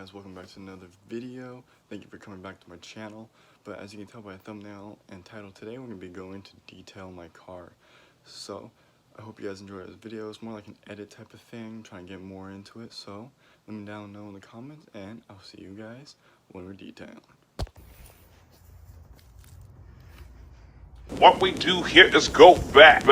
guys, welcome back to another video. Thank you for coming back to my channel. But as you can tell by the thumbnail and title, today we're going to be going to detail my car. So I hope you guys enjoy this video. It's more like an edit type of thing, trying to get more into it. So let me down know in the comments, and I'll see you guys when we're detailing. What we do here is go back.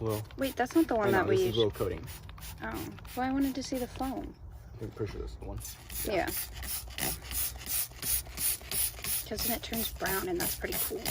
Well, wait, that's not the one that we this used. is little coating. Oh, well, I wanted to see the foam. I'm pretty sure this is the one. Yeah. Because then it turns brown, and that's pretty cool.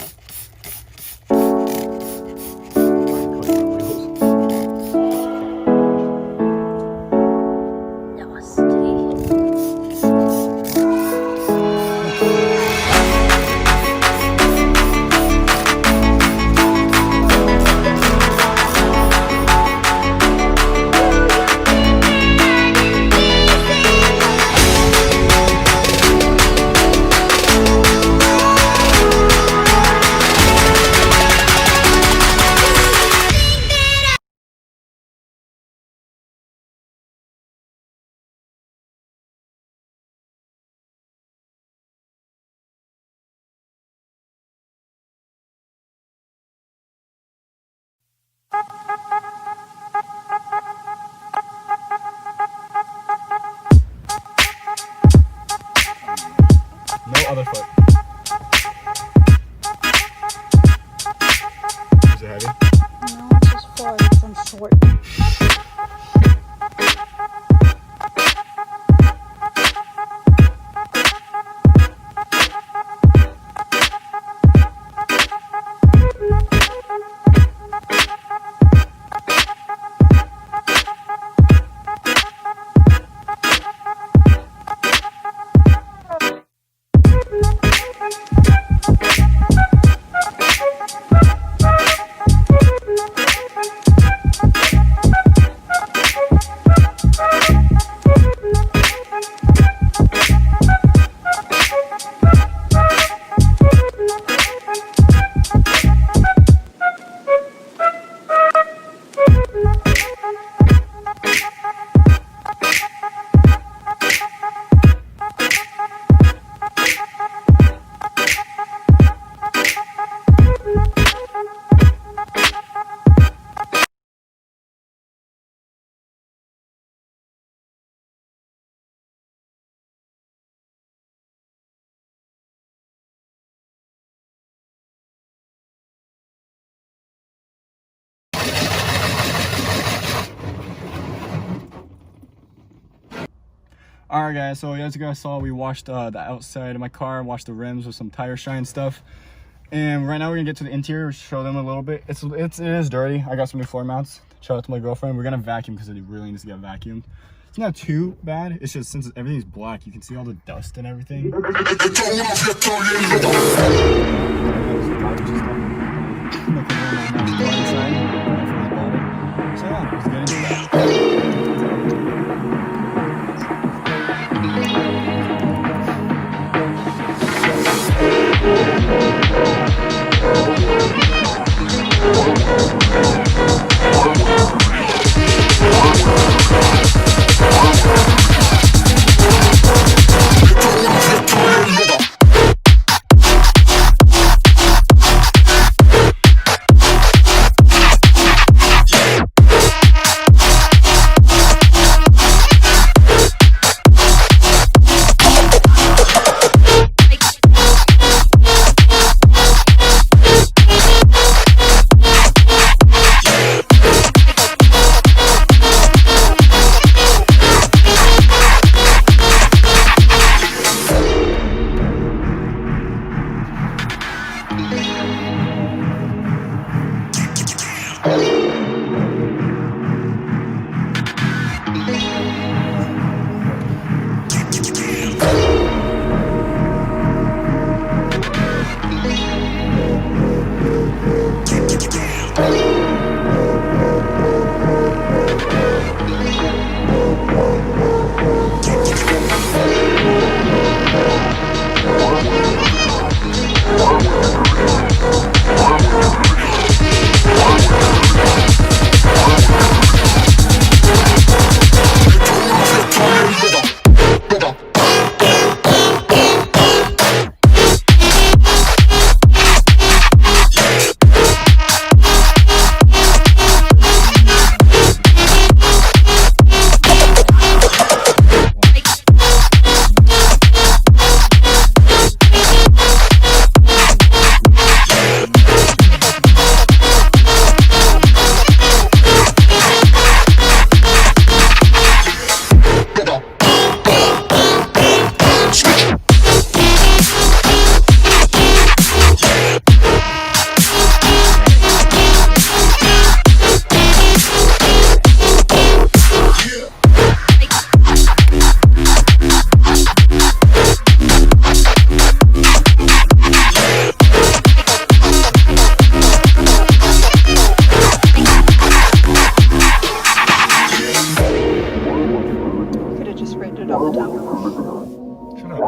No other foot. Is it heavy? No, it's just 4 because I'm short. Alright guys, so as you guys saw, we washed the outside of my car, washed the rims with some tire shine stuff. And right now we're gonna get to the interior, show them a little bit. It is dirty. I got some new floor mounts. Shout out to my girlfriend. We're gonna vacuum because it really needs to get vacuumed. It's not too bad. It's just since everything's black, you can see all the dust and everything. So yeah, let's get into that.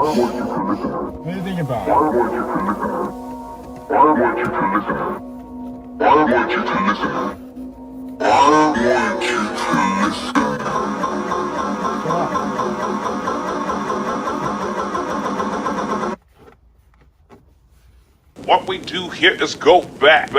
What do you think about it? I want you to listen. I want you to listen. I want you to listen. I want you to listen. What we do here is go back.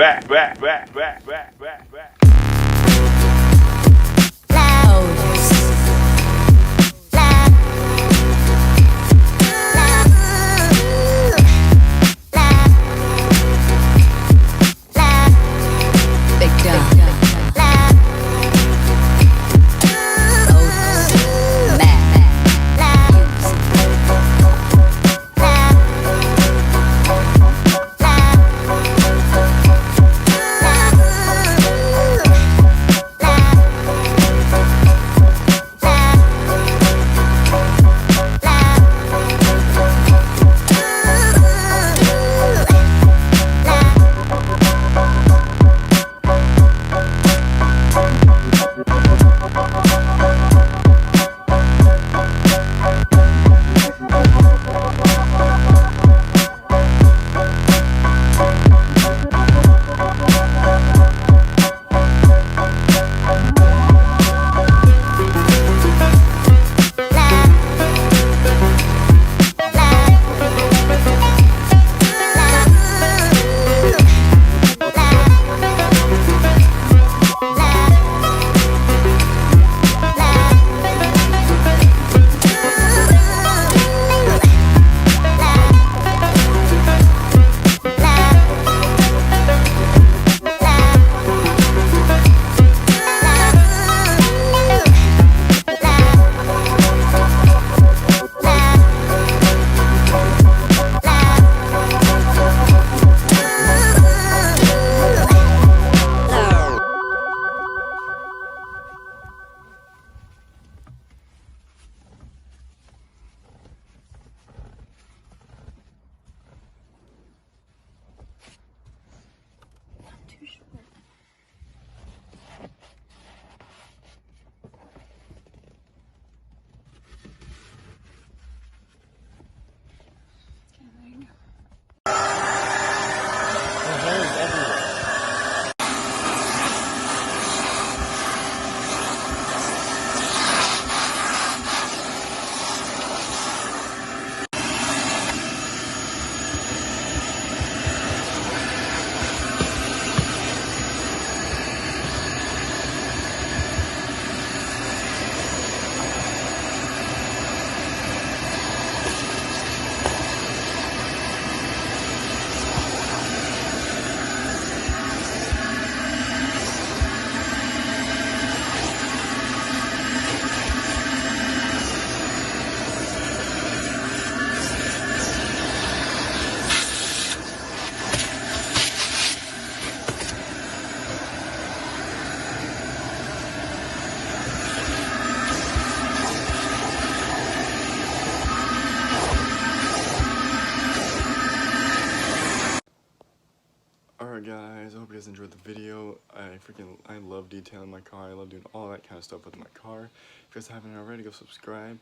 guys enjoyed the video. I love detailing my car. I love doing all that kind of stuff with my car. If you guys haven't already, go subscribe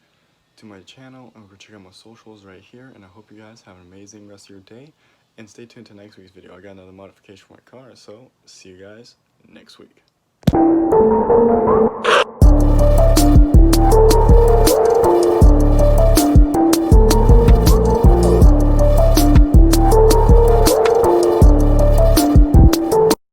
to my channel and go check out my socials right here. And I hope you guys have an amazing rest of your day. And stay tuned to next week's video. I got another modification for my car, so see you guys next week.